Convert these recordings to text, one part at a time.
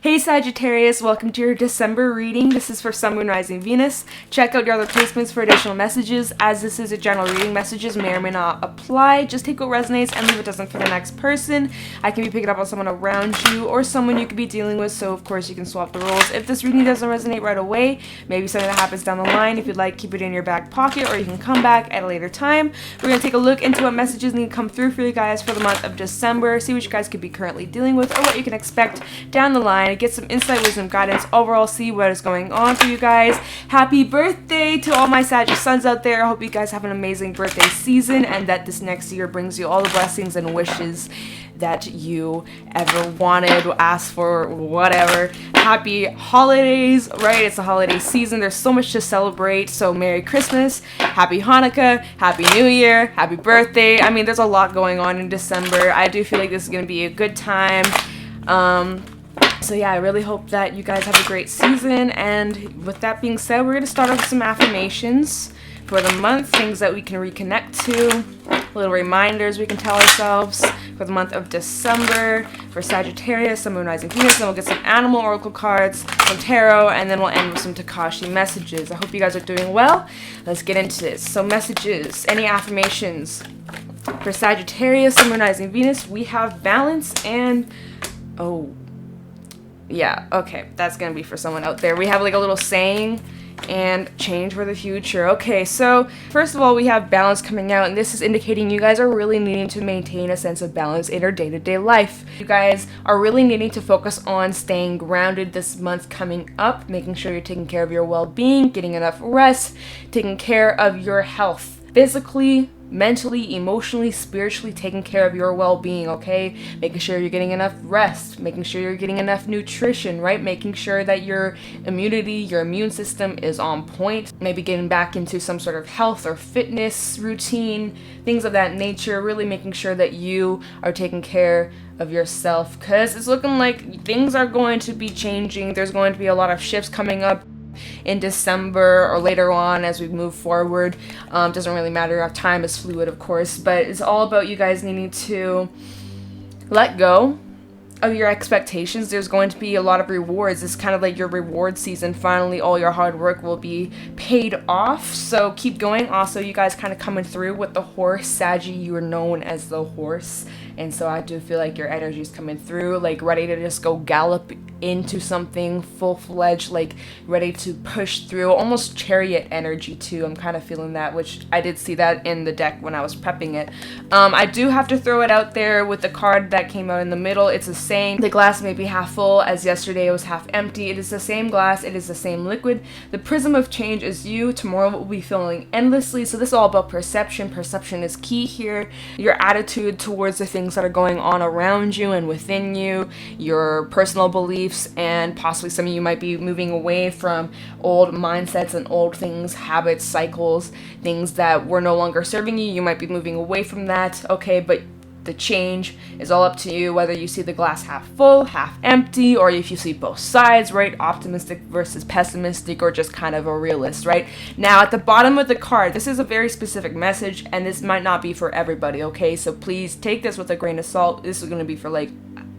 Hey Sagittarius, welcome to your December reading. This is for Sun, Moon, Rising, Venus. Check out your other placements for additional messages. As this is a general reading, messages may or may not apply. Just take what resonates and leave what doesn't for the next person. I can be picking up on someone around you or someone you could be dealing with, so of course you can swap the roles. If this reading doesn't resonate right away, maybe something that happens down the line, if you'd like, keep it in your back pocket or you can come back at a later time. We're going to take a look into what messages need to come through for you guys for the month of December, see what you guys could be currently dealing with or what you can expect down the line. Get some insight, wisdom, guidance, overall see what is going on for you guys. Happy birthday to all my Sagittarius Suns out there. I hope you guys have an amazing birthday season and that this next year brings you all the blessings and wishes that you ever wanted, asked for, whatever. Happy holidays, right? It's the holiday season. There's so much to celebrate. So Merry Christmas, Happy Hanukkah, Happy New Year, Happy birthday. I mean, there's a lot going on in December. I do feel like this is going to be a good time. So yeah, I really hope that you guys have a great season, and with that being said, we're going to start off with some affirmations for the month, things that we can reconnect to, little reminders we can tell ourselves for the month of December for Sagittarius, Sun, Moon, Rising, Venus. Then we'll get some animal oracle cards, some tarot, and then we'll end with some Tikashi messages. I hope you guys are doing well. Let's get into this. So messages, any affirmations for Sagittarius, Sun, Moon, Rising, Venus? We have balance and yeah, okay, that's gonna be for someone out there. We have like a little saying and change for the future. Okay, so first of all, we have balance coming out, and this is indicating you guys are really needing to maintain a sense of balance in your day-to-day life. You guys are really needing to focus on staying grounded this month coming up, making sure you're taking care of your well-being, getting enough rest, taking care of your health, physically, mentally, emotionally, spiritually, taking care of your well-being, okay? Making sure you're getting enough rest, making sure you're getting enough nutrition, right? Making sure that your immunity, your immune system is on point. Maybe getting back into some sort of health or fitness routine, things of that nature. Really making sure that you are taking care of yourself, because it's looking like things are going to be changing. There's going to be a lot of shifts coming up in December or later on as we move forward. Doesn't really matter. Our time is fluid, of course, but it's all about you guys needing to let go of your expectations. There's going to be a lot of rewards. It's kind of like your reward season. Finally, all your hard work will be paid off. So keep going. Also, you guys kind of coming through with the horse. Saggy, you are known as the horse. And so I do feel like your energy is coming through, like ready to just go gallop into something full-fledged, like ready to push through, almost chariot energy too. I'm kind of feeling that, which I did see that in the deck when I was prepping it. I do have to throw it out there with the card that came out in the middle. It's a saying, the glass may be half full as yesterday it was half empty. It is the same glass, it is the same liquid. The prism of change is you. Tomorrow will be filling endlessly. So this is all about perception. Perception is key here. Your attitude towards the things that are going on around you and within you, your personal beliefs, and possibly some of you might be moving away from old mindsets and old things, habits, cycles, things that were no longer serving you. You might be moving away from that, okay, but the change is all up to you, whether you see the glass half full, half empty, or if you see both sides, right? Optimistic versus pessimistic, or just kind of a realist, right? Now, at the bottom of the card, this is a very specific message, and this might not be for everybody, okay? So please take this with a grain of salt. This is going to be for like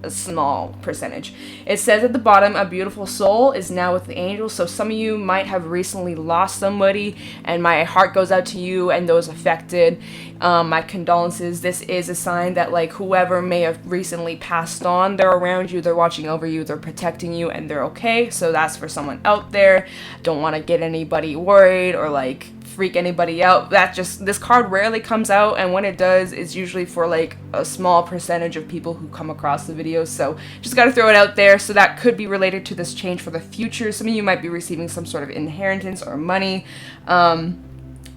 a small percentage. It says at the bottom, a beautiful soul is now with the angels. So some of you might have recently lost somebody, and my heart goes out to you and those affected. My condolences. This is a sign that like whoever may have recently passed on, they're around you, they're watching over you, they're protecting you, and they're okay. So that's for someone out there. Don't want to get anybody worried or like freak anybody out. This card rarely comes out, and when it does, it's usually for like a small percentage of people who come across the videos. So just got to throw it out there. So that could be related to this change for the future. Some of you might be receiving some sort of inheritance or money.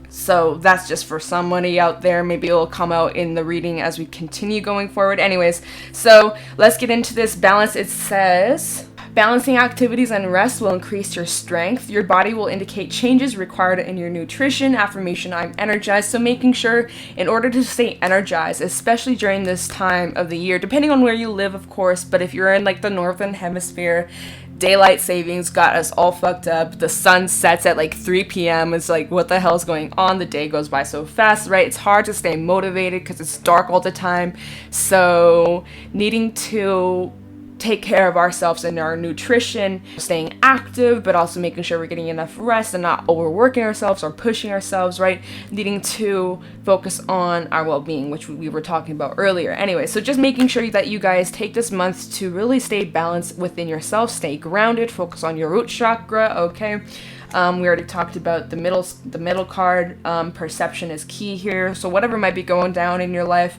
So that's just for somebody out there. Maybe it'll come out in the reading as we continue going forward. Anyways, so let's get into this balance. It says, balancing activities and rest will increase your strength. Your body will indicate changes required in your nutrition. Affirmation, I'm energized. So making sure in order to stay energized, especially during this time of the year, depending on where you live, of course, but if you're in like the northern hemisphere, daylight savings got us all fucked up. The sun sets at like 3 p.m. It's like, what the hell is going on? The day goes by so fast, right? It's hard to stay motivated because it's dark all the time. So needing to take care of ourselves and our nutrition, staying active, but also making sure we're getting enough rest and not overworking ourselves or pushing ourselves, right? Needing to focus on our well-being, which we were talking about earlier. Anyway, so just making sure that you guys take this month to really stay balanced within yourself, stay grounded, focus on your root chakra, okay? We already talked about the middle card. Perception is key here. So whatever might be going down in your life,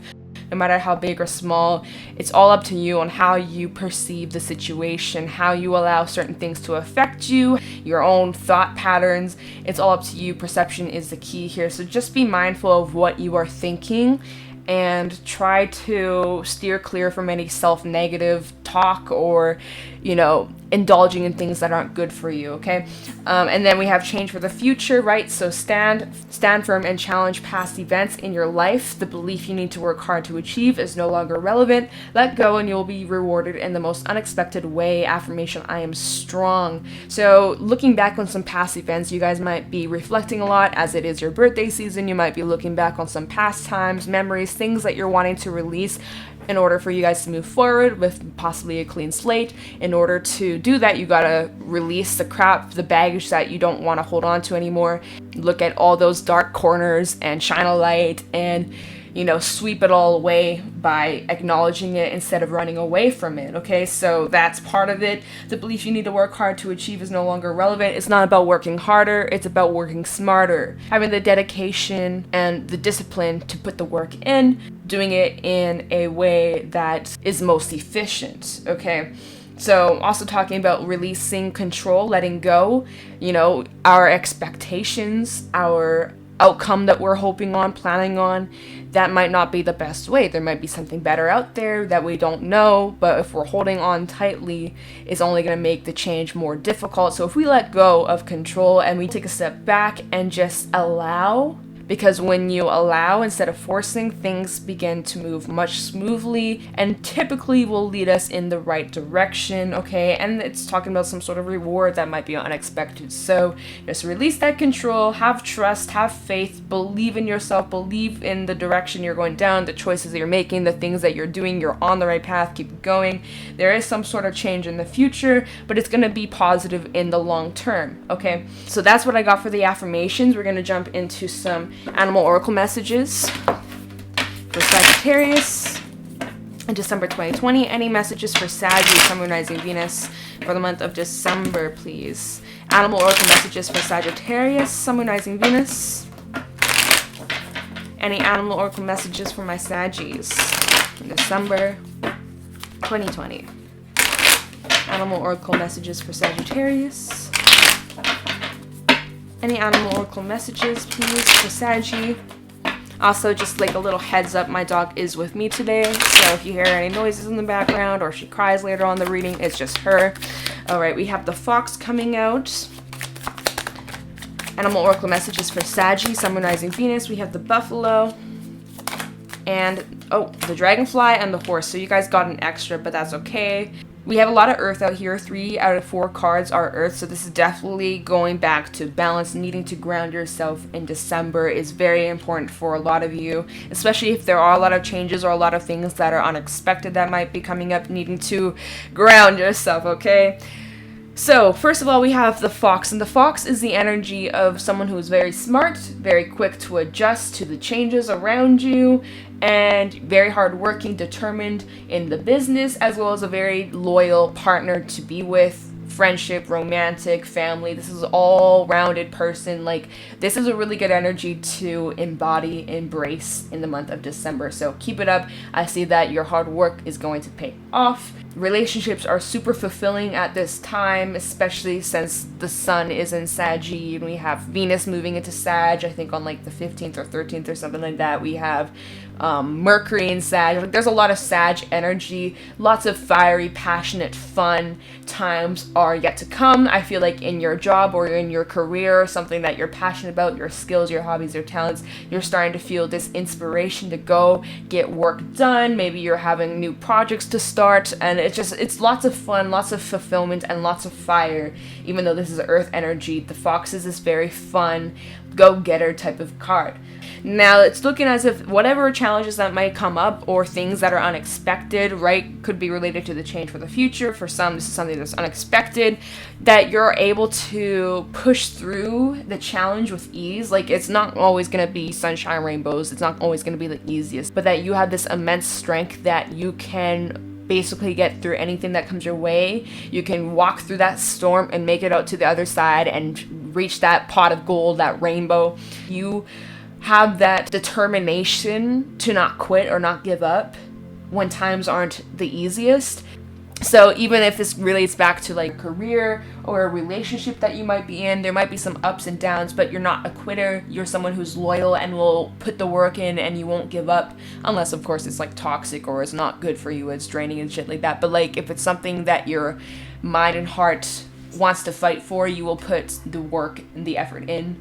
no matter how big or small, it's all up to you on how you perceive the situation, how you allow certain things to affect you, your own thought patterns. It's all up to you. Perception is the key here. So just be mindful of what you are thinking and try to steer clear from any self-negative talk or, indulging in things that aren't good for you, okay? And then we have change for the future, right? So stand firm and challenge past events in your life. The belief you need to work hard to achieve is no longer relevant. Let go and you'll be rewarded in the most unexpected way. Affirmation, I am strong. So looking back on some past events, you guys might be reflecting a lot as it is your birthday season. You might be looking back on some past times, memories, things that you're wanting to release in order for you guys to move forward with possibly a clean slate. In order to do that, you gotta release the crap, the baggage that you don't want to hold on to anymore. Look at all those dark corners and shine a light and sweep it all away by acknowledging it instead of running away from it, okay? So that's part of it. The belief you need to work hard to achieve is no longer relevant. It's not about working harder, it's about working smarter. Having the dedication and the discipline to put the work in, doing it in a way that is most efficient, okay? So also talking about releasing control, letting go, our expectations, our outcome that we're hoping on, planning on, that might not be the best way. There might be something better out there that we don't know, but if we're holding on tightly, it's only going to make the change more difficult. So if we let go of control and we take a step back and just allow, because when you allow instead of forcing, things begin to move much smoothly and typically will lead us in the right direction, okay? And it's talking about some sort of reward that might be unexpected. So just release that control, have trust, have faith, believe in yourself, believe in the direction you're going down, the choices that you're making, the things that you're doing, you're on the right path, keep going. There is some sort of change in the future, but it's going to be positive in the long term, okay? So that's what I got for the affirmations. We're going to jump into some animal oracle messages for Sagittarius in December 2020. Any messages for Sagittarius, Sun, Moon, Rising, Venus for the month of December, please? Animal oracle messages for Sagittarius, Sun, Moon, Rising, Venus. Any animal oracle messages for my Saggies in December 2020? Animal oracle messages for Sagittarius. Any animal oracle messages, please, for Saggy? Also, just like a little heads up, my dog is with me today, so if you hear any noises in the background or she cries later on the reading, it's just her. Alright, we have the fox coming out. Animal oracle messages for Saggy, Sun, Moon, Rising, Venus. We have the buffalo. And, the dragonfly and the horse. So you guys got an extra, but that's okay. We have a lot of earth out here. 3 out of 4 cards are earth, so this is definitely going back to balance. Needing to ground yourself in December is very important for a lot of you, especially if there are a lot of changes or a lot of things that are unexpected that might be coming up. Needing to ground yourself, okay? So, first of all, we have the fox, and the fox is the energy of someone who is very smart, very quick to adjust to the changes around you, and very hardworking, determined in the business, as well as a very loyal partner to be with. Friendship, romantic, family. This is an all-rounded person. Like, this is a really good energy to embody, embrace in the month of December. So keep it up. I see that your hard work is going to pay off. Relationships are super fulfilling at this time, especially since the sun is in Saggy and we have Venus moving into Sag, I think on like the 15th or 13th or something like that. We have Mercury in Sag. Like, there's a lot of Sag energy, lots of fiery, passionate, fun times are yet to come. I feel like in your job or in your career, something that you're passionate about, your skills, your hobbies, your talents, you're starting to feel this inspiration to go get work done. Maybe you're having new projects to start, and it's lots of fun, lots of fulfillment, and lots of fire. Even though this is earth energy, the Fox is this very fun, go-getter type of card. Now, it's looking as if whatever challenges that might come up or things that are unexpected, right, could be related to the change for the future. For some, this is something that's unexpected, that you're able to push through the challenge with ease. Like, it's not always going to be sunshine, rainbows. It's not always going to be the easiest, but that you have this immense strength that you can basically get through anything that comes your way. You can walk through that storm and make it out to the other side and reach that pot of gold, that rainbow. You have that determination to not quit or not give up when times aren't the easiest. So even if this relates back to like career or a relationship that you might be in, there might be some ups and downs, but you're not a quitter. You're someone who's loyal and will put the work in, and you won't give up, unless of course it's like toxic or it's not good for you, it's draining and shit like that. But like if it's something that your mind and heart wants to fight for, you will put the work and the effort in.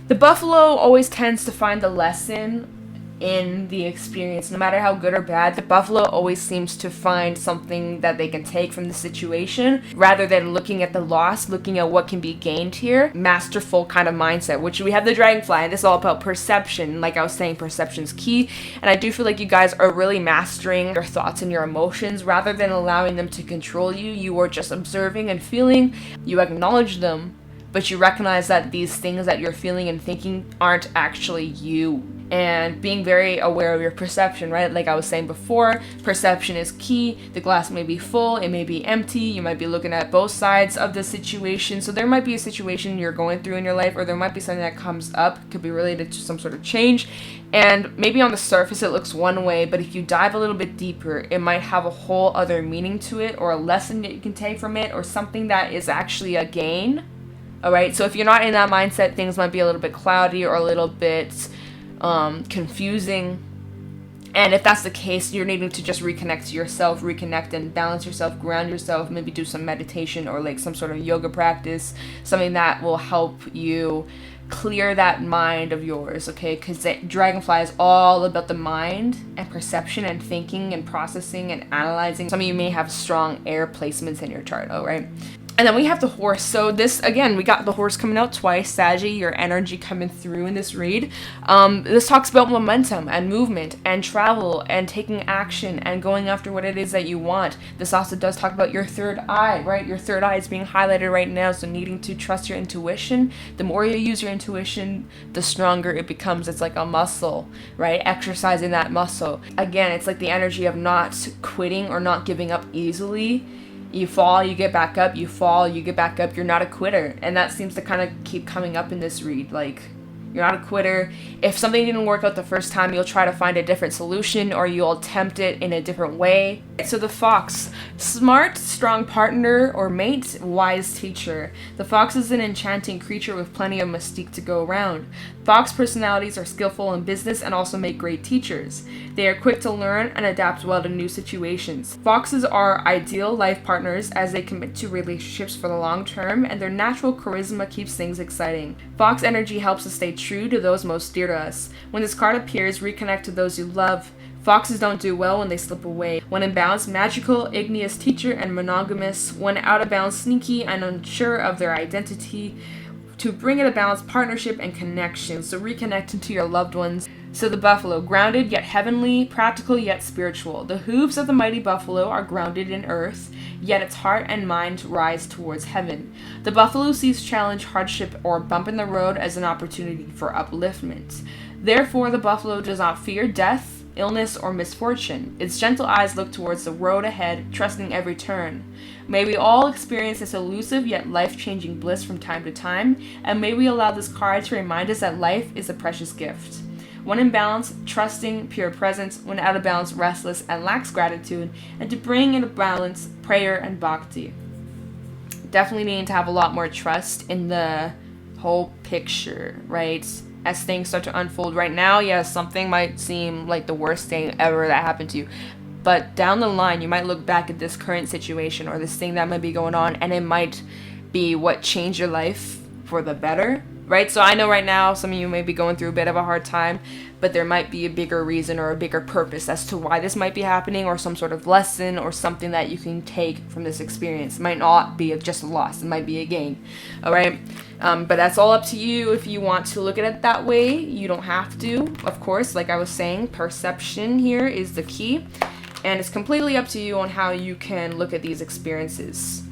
The buffalo always tends to find the lesson in the experience. No matter how good or bad, the buffalo always seems to find something that they can take from the situation, rather than looking at the loss, looking at what can be gained here. Masterful kind of mindset, which we have the dragonfly, and this is all about perception. Like I was saying, perception's key, and I do feel like you guys are really mastering your thoughts and your emotions, rather than allowing them to control you. You are just observing and feeling. You acknowledge them, but you recognize that these things that you're feeling and thinking aren't actually you. And being very aware of your perception, right? Like I was saying before, perception is key. The glass may be full, it may be empty. You might be looking at both sides of the situation. So there might be a situation you're going through in your life, or there might be something that comes up, could be related to some sort of change. And maybe on the surface it looks one way, but if you dive a little bit deeper, it might have a whole other meaning to it, or a lesson that you can take from it, or something that is actually a gain. All right, so if you're not in that mindset, things might be a little bit cloudy or a little bit confusing. And if that's the case, you're needing to just reconnect to yourself, reconnect and balance yourself, ground yourself, maybe do some meditation or like some sort of yoga practice, something that will help you clear that mind of yours, okay? Because dragonfly is all about the mind and perception and thinking and processing and analyzing. Some of you may have strong air placements in your chart, all right? And then we have the horse. So this, again, we got the horse coming out twice. Saggy, your energy coming through in this read. This talks about momentum and movement and travel and taking action and going after what it is that you want. This also does talk about your third eye, right? Your third eye is being highlighted right now, so needing to trust your intuition. The more you use your intuition, the stronger it becomes. It's like a muscle, right? Exercising that muscle. Again, it's like the energy of not quitting or not giving up easily. You fall, you get back up, you fall, you get back up. You're not a quitter. And that seems to kind of keep coming up in this read. Like, you're not a quitter. If something didn't work out the first time, you'll try to find a different solution, or you'll attempt it in a different way. So the fox, smart, strong partner or mate, wise teacher. The fox is an enchanting creature with plenty of mystique to go around. Fox personalities are skillful in business and also make great teachers. They are quick to learn and adapt well to new situations. Foxes are ideal life partners as they commit to relationships for the long term, and their natural charisma keeps things exciting. Fox energy helps us stay true to those most dear to us. When this card appears, reconnect to those you love. Foxes don't do well when they slip away. When in balance, magical, igneous teacher, and monogamous. When out of balance, sneaky and unsure of their identity. To bring it a balanced partnership and connection. So reconnecting to your loved ones. So the buffalo, grounded yet heavenly, practical yet spiritual. The hooves of the mighty buffalo are grounded in earth, yet its heart and mind rise towards heaven. The buffalo sees challenge, hardship, or bump in the road as an opportunity for upliftment. Therefore, the buffalo does not fear death, illness, or misfortune. Its gentle eyes look towards the road ahead, trusting every turn. May we all experience this elusive yet life-changing bliss from time to time, and may we allow this card to remind us that life is a precious gift. When in balance, trusting, pure presence. When out of balance, restless and lacks gratitude. And to bring into balance, prayer and bhakti. Definitely need to have a lot more trust in the whole picture, right? As things start to unfold right now, yes, something might seem like the worst thing ever that happened to you. But down the line, you might look back at this current situation or this thing that might be going on, and it might be what changed your life for the better, right? So I know right now some of you may be going through a bit of a hard time, but there might be a bigger reason or a bigger purpose as to why this might be happening, or some sort of lesson or something that you can take from this experience. It might not be just a loss, it might be a gain, all right? But that's all up to you if you want to look at it that way. You don't have to, of course. Like I was saying, perception here is the key, and it's completely up to you on how you can look at these experiences.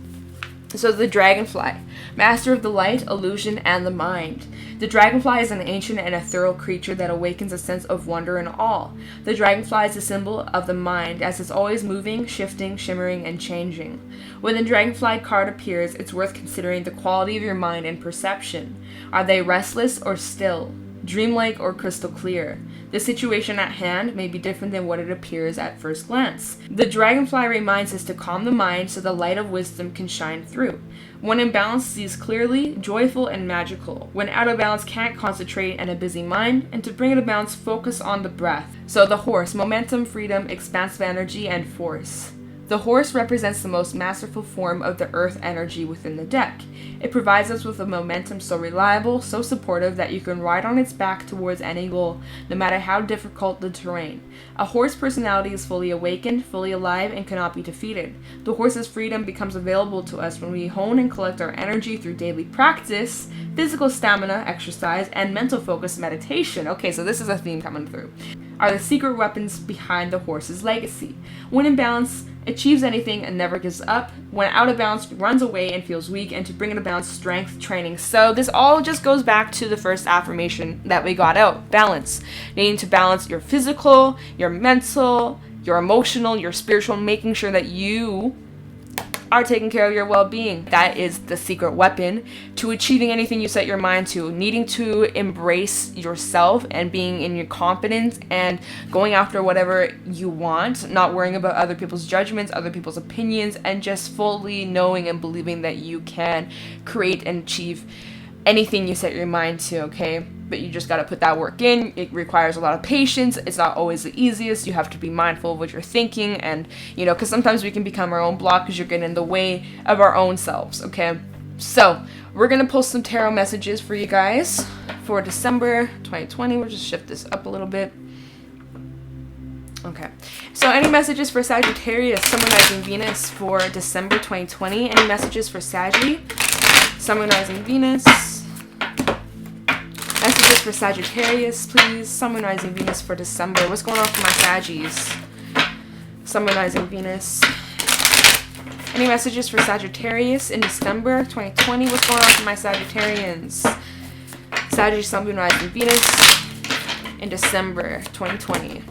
So the dragonfly, master of the light, illusion, and the mind. The dragonfly is an ancient and ethereal creature that awakens a sense of wonder and awe. The dragonfly is a symbol of the mind, as it's always moving, shifting, shimmering, and changing. When the dragonfly card appears, it's worth considering the quality of your mind and perception. Are they restless or still? Dreamlike or crystal clear? The situation at hand may be different than what it appears at first glance. The dragonfly reminds us to calm the mind so the light of wisdom can shine through. When in balance, sees clearly, joyful, and magical. When out of balance, can't concentrate and a busy mind, and to bring it a balance, focus on the breath. So the horse, momentum, freedom, expansive energy, and force. The horse represents the most masterful form of the earth energy within the deck. It provides us with a momentum so reliable, so supportive that you can ride on its back towards any goal, no matter how difficult the terrain. A horse personality is fully awakened, fully alive, and cannot be defeated. The horse's freedom becomes available to us when we hone and collect our energy through daily practice, physical stamina, exercise, and mental focus meditation. Okay, so this is a theme coming through. Are the secret weapons behind the horse's legacy. When in balance, achieves anything and never gives up. When out of balance, runs away and feels weak, and to bring it about, strength training. So this all just goes back to the first affirmation that we got out, balance. Needing to balance your physical, your mental, your emotional, your spiritual, making sure that you are taking care of your well-being. That is the secret weapon to achieving anything you set your mind to. Needing to embrace yourself and being in your confidence and going after whatever you want, not worrying about other people's judgments, other people's opinions, and just fully knowing and believing that you can create and achieve anything you set your mind to, okay? But you just got to put that work in. It requires a lot of patience. It's not always the easiest. You have to be mindful of what you're thinking, and, you know, because sometimes we can become our own block because you're getting in the way of our own selves, okay? So, we're going to post some tarot messages for you guys for December 2020. We'll just shift this up a little bit. Okay. So, any messages for Sagittarius, Sun, Moon, Rising, Venus for December 2020? Any messages for Saggy, Sun, Moon, Rising, Venus? Messages for Sagittarius, please. Sun, Moon, Rising, Venus for December. What's going on for my Saggies? Sun, Moon, Rising, Venus. Any messages for Sagittarius in December 2020? What's going on for my Sagittarians? Sagittarius, Sun, Moon, Rising, Venus in December 2020.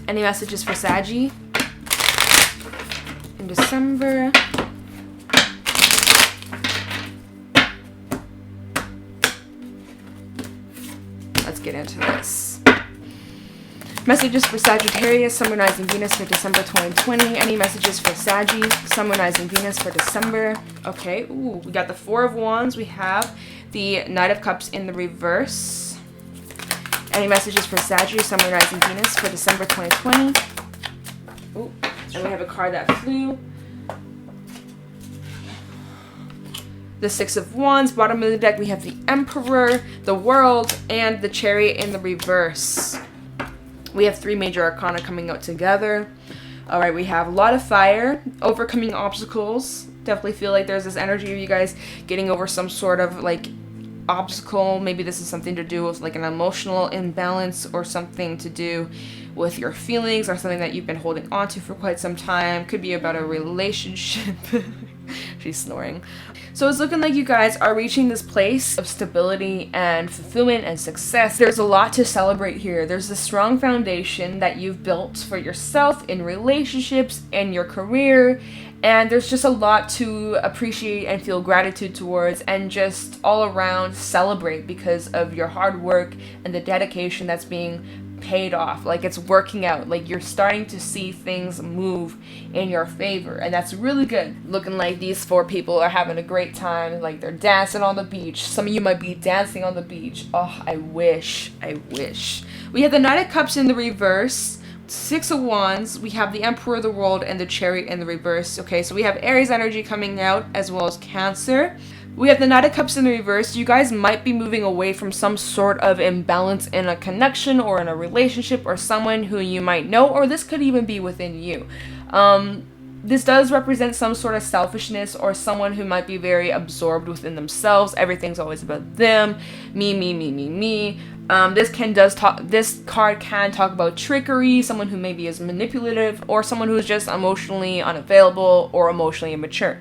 Any messages for Saggy in December? Let's get into this. Messages for Sagittarius, Sun, Moon, Rising, Venus for December 2020. Any messages for Saggy, Sun, Moon, Rising, Venus for December? Okay, ooh, we got the Four of Wands. We have the Knight of Cups in the reverse. Any messages for Sagittarius, Sun, Moon, Rising, Venus for December 2020? Ooh, and we have a card that flew. The Six of Wands. Bottom of the deck, we have the Emperor, the World, and the Chariot in the reverse. We have three major arcana coming out together. All right, we have a lot of fire, overcoming obstacles. Definitely feel like there's this energy of you guys getting over some sort of like obstacle. Maybe this is something to do with like an emotional imbalance, or something to do with your feelings, or something that you've been holding on to for quite some time. Could be about a relationship. She's snoring. So it's looking like you guys are reaching this place of stability and fulfillment and success. There's a lot to celebrate here. There's a strong foundation that you've built for yourself in relationships and your career. And there's just a lot to appreciate and feel gratitude towards, and just all around celebrate because of your hard work and the dedication that's being paid off. Like, it's working out. Like, you're starting to see things move in your favor, and that's really good. Looking like these four people are having a great time. Like, they're dancing on the beach. Some of you might be dancing on the beach. Oh, I wish. We have the Knight of Cups in the reverse, Six of Wands. We have the Emperor of the World and the Chariot in the reverse. Okay, so we have Aries energy coming out, as well as Cancer. We have the Knight of Cups in the reverse. You guys might be moving away from some sort of imbalance in a connection or in a relationship or someone who you might know, or this could even be within you. This does represent some sort of selfishness or someone who might be very absorbed within themselves. Everything's always about them. Me, me, me, me, me. This card can talk about trickery, someone who maybe is manipulative, or someone who's just emotionally unavailable or emotionally immature.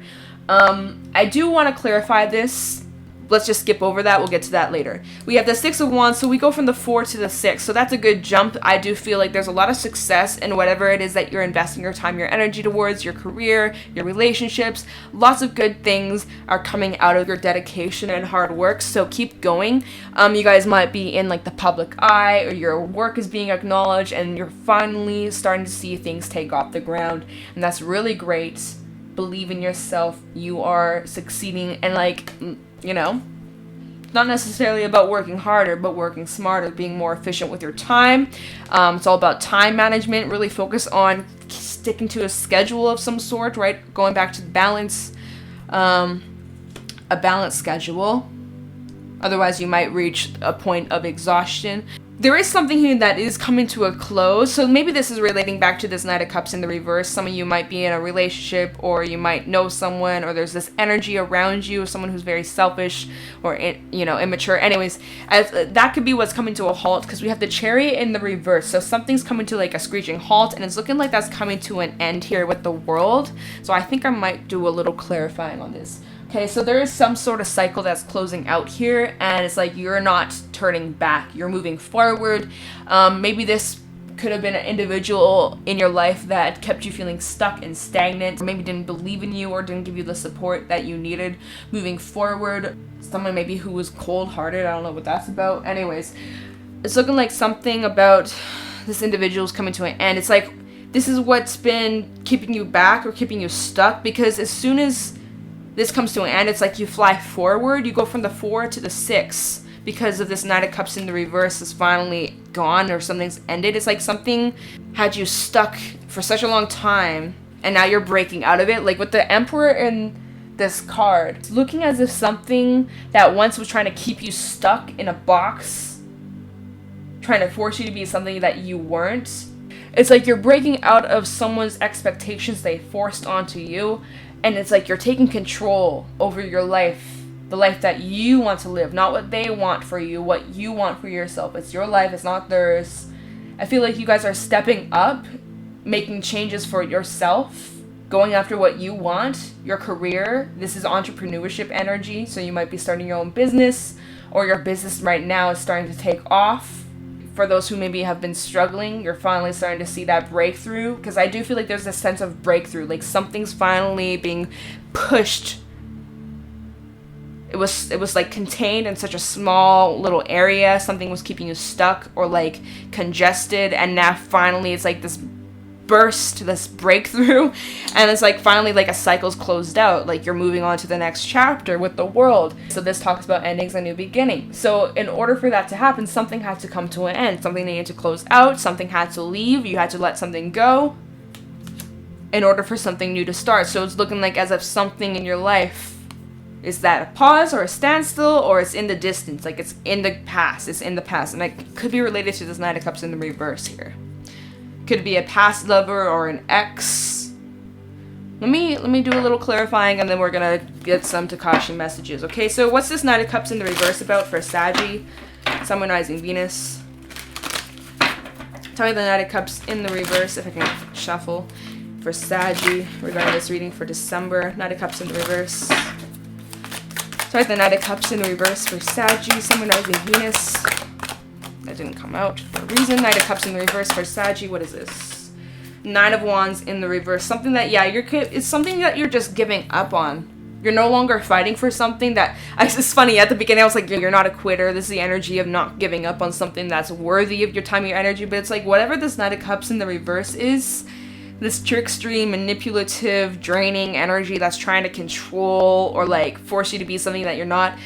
I do want to clarify this. Let's just skip over that. We'll get to that later. We have the 6 of Wands, so we go from the 4 to the 6. So that's a good jump. I do feel like there's a lot of success in whatever it is that you're investing your time, your energy towards, your career, your relationships. Lots of good things are coming out of your dedication and hard work, so keep going. You guys might be in like the public eye, or your work is being acknowledged, and you're finally starting to see things take off the ground, and that's really great. Believe in yourself. You are succeeding, and like, you know, not necessarily about working harder, but working smarter, being more efficient with your time. It's all about time management. Really focus on sticking to a schedule of some sort, right? Going back to the balance, a balanced schedule. Otherwise, you might reach a point of exhaustion. There is something here that is coming to a close. So maybe this is relating back to this Knight of Cups in the reverse. Some of you might be in a relationship, or you might know someone, or there's this energy around you of someone who's very selfish or, immature. Anyways, that could be what's coming to a halt, because we have the Chariot in the reverse. So something's coming to like a screeching halt, and it's looking like that's coming to an end here with the World. So I think I might do a little clarifying on this. Okay, so there is some sort of cycle that's closing out here, and it's like you're not turning back. You're moving forward. Maybe this could have been an individual in your life that kept you feeling stuck and stagnant, or maybe didn't believe in you or didn't give you the support that you needed moving forward. Someone maybe who was cold-hearted. I don't know what that's about. Anyways, it's looking like something about this individual's coming to an end. It's like this is what's been keeping you back or keeping you stuck, because as soon as this comes to an end, it's like you fly forward. You go from the 4 to the 6 because of this Knight of Cups in the reverse is finally gone, or something's ended. It's like something had you stuck for such a long time, and now you're breaking out of it. Like with the Emperor in this card, it's looking as if something that once was trying to keep you stuck in a box, trying to force you to be something that you weren't. It's like you're breaking out of someone's expectations they forced onto you. And it's like you're taking control over your life, the life that you want to live, not what they want for you, what you want for yourself. It's your life, it's not theirs. I feel like you guys are stepping up, making changes for yourself, going after what you want, your career. This is entrepreneurship energy, so you might be starting your own business, or your business right now is starting to take off. For those who maybe have been struggling, you're finally starting to see that breakthrough, because I do feel like there's a sense of breakthrough, like something's finally being pushed. It was like contained in such a small little area. Something was keeping you stuck or like congested, and now finally it's like this burst, this breakthrough, and it's like finally like a cycle's closed out, like you're moving on to the next chapter with the World. So this talks about endings and new beginning. So in order for that to happen, something had to come to an end, something needed to close out, something had to leave, you had to let something go in order for something new to start. So it's looking like as if something in your life is that a pause or a standstill, or it's in the distance, like it's in the past, and it could be related to this Knight of Cups in the reverse here. Could be a past lover or an ex. Let me do a little clarifying, and then we're gonna get some Tikashi messages. Okay, so what's this Knight of Cups in the reverse about for Saggy, Sun, Rising, Venus? Tell me the Knight of Cups in the reverse, if I can shuffle, for Saggy regarding this reading for December. Knight of Cups in the reverse. Tell me the Knight of Cups in the reverse for Saggy, Sun, Rising, Venus. That didn't come out for a reason. Knight of Cups in the reverse for Saggy. What is this? 9 of Wands in the reverse. Something that, it's something that you're just giving up on. You're no longer fighting for something that, it's funny, at the beginning I was like, you're not a quitter. This is the energy of not giving up on something that's worthy of your time, your energy. But it's like, whatever this Knight of Cups in the reverse is, this trickstery, manipulative, draining energy that's trying to control or like force you to be something that you're not,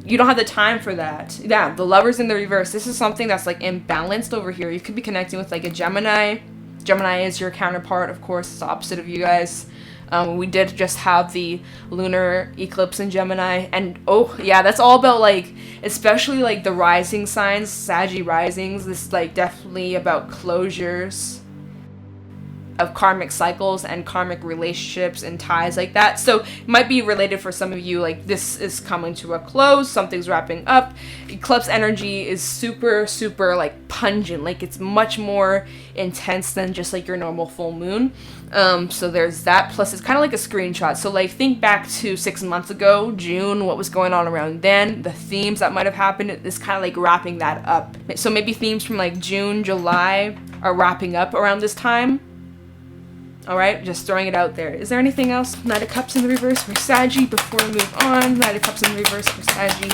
you don't have the time for that. Yeah, the Lovers in the reverse. This is something that's like imbalanced over here. You could be connecting with like a Gemini. Gemini is your counterpart, of course. It's the opposite of you guys. We did just have the lunar eclipse in Gemini, and oh yeah, that's all about like, especially like the rising signs, Saggy risings. This is like definitely about closures of karmic cycles and karmic relationships and ties like that. So it might be related for some of you, like this is coming to a close, something's wrapping up. Eclipse energy is super like pungent, like it's much more intense than just like your normal full moon. So there's that, plus it's kind of like a screenshot. So like think back to 6 months ago, June, what was going on around then, the themes that might have happened, is kind of like wrapping that up. So maybe themes from like June, July are wrapping up around this time. Alright, just throwing it out there. Is there anything else? Knight of Cups in the reverse for Saggy before we move on. Knight of Cups in the reverse for Saggy.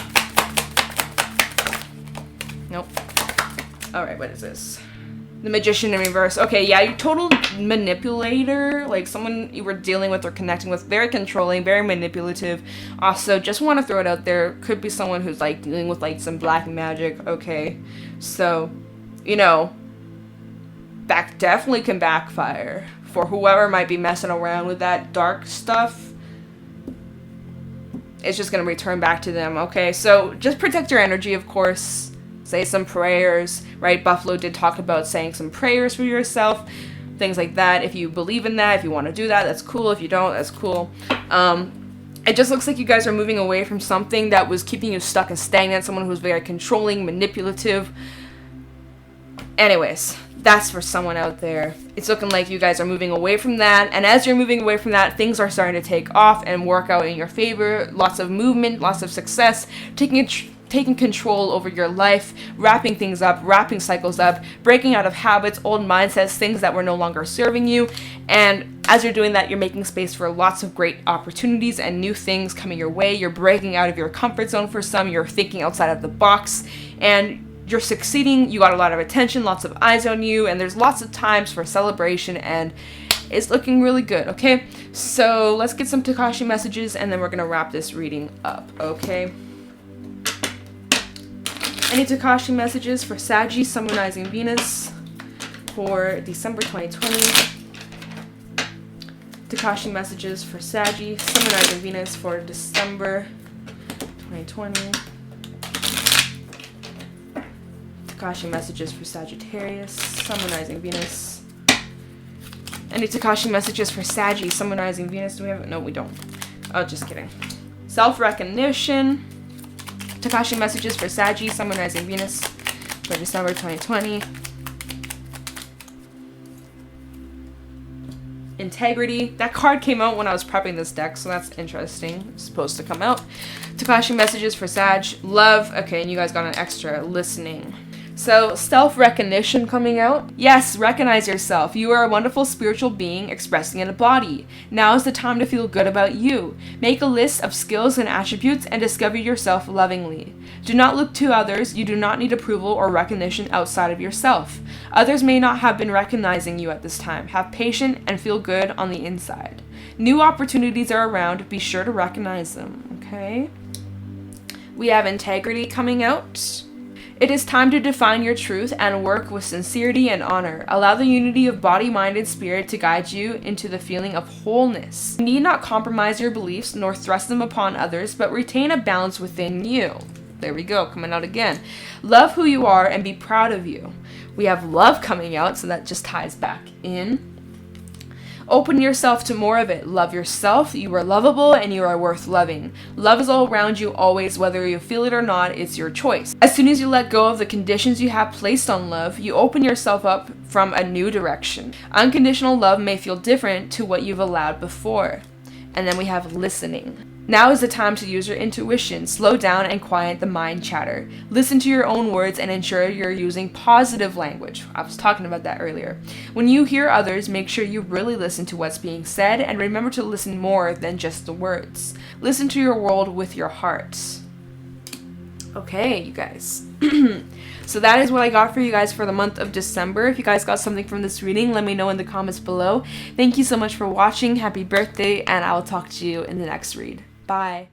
Nope. Alright, what is this? The Magician in reverse. Okay, yeah, you're total manipulator. Like someone you were dealing with or connecting with. Very controlling, very manipulative. Also, just want to throw it out there. Could be someone who's like dealing with like some black magic. Okay, so, you know, definitely can backfire. For whoever might be messing around with that dark stuff, it's just going to return back to them, okay? So just protect your energy, of course. Say some prayers, right? Buffalo did talk about saying some prayers for yourself, things like that. If you believe in that, if you want to do that, that's cool. If you don't, that's cool. It just looks like you guys are moving away from something that was keeping you stuck and stagnant, someone who's very controlling, manipulative. Anyways, that's for someone out there. It's looking like you guys are moving away from that, and as you're moving away from that, things are starting to take off and work out in your favor. Lots of movement, lots of success, taking control over your life, wrapping things up, wrapping cycles up, breaking out of habits, old mindsets, things that were no longer serving you. And as you're doing that, you're making space for lots of great opportunities and new things coming your way. You're breaking out of your comfort zone for some, you're thinking outside of the box, and you're succeeding. You got a lot of attention, lots of eyes on you, and there's lots of times for celebration, and it's looking really good, okay? So let's get some Tikashi messages, and then we're gonna wrap this reading up, okay? Any Tikashi messages for Saggy, Sun, Moon, Rising, Venus for December 2020? Tikashi messages for Saggy, Sun, Moon, Rising, Venus for December 2020. Tikashi messages for Sagittarius, Sun, Moon, Rising, Venus. Any Tikashi messages for Saggy, Sun, Moon, Rising, Venus? Do we have it? No, we don't. Oh, just kidding. Self-recognition. Tikashi messages for Saggy, Sun, Moon, Rising, Venus for December 2020. Integrity. That card came out when I was prepping this deck, so that's interesting. It's supposed to come out. Tikashi messages for Sag. Love. Okay, and you guys got an extra. Listening. So, self-recognition coming out. Yes, recognize yourself. You are a wonderful spiritual being expressing in a body. Now is the time to feel good about you. Make a list of skills and attributes and discover yourself lovingly. Do not look to others. You do not need approval or recognition outside of yourself. Others may not have been recognizing you at this time. Have patience and feel good on the inside. New opportunities are around. Be sure to recognize them, okay? We have integrity coming out. It is time to define your truth and work with sincerity and honor. Allow the unity of body, mind, and spirit to guide you into the feeling of wholeness. You need not compromise your beliefs nor thrust them upon others, but retain a balance within you. There we go, coming out again. Love who you are and be proud of you. We have love coming out, so that just ties back in. Open yourself to more of it. Love yourself. You are lovable and you are worth loving. Love is all around you always, whether you feel it or not. It's your choice. As soon as you let go of the conditions you have placed on love, you open yourself up from a new direction. Unconditional love may feel different to what you've allowed before. And then we have listening. Now is the time to use your intuition. Slow down and quiet the mind chatter. Listen to your own words and ensure you're using positive language. I was talking about that earlier. When you hear others, make sure you really listen to what's being said and remember to listen more than just the words. Listen to your world with your heart. Okay, you guys. So that is what I got for you guys for the month of December. If you guys got something from this reading, let me know in the comments below. Thank you so much for watching. Happy birthday, and I will talk to you in the next read. Bye.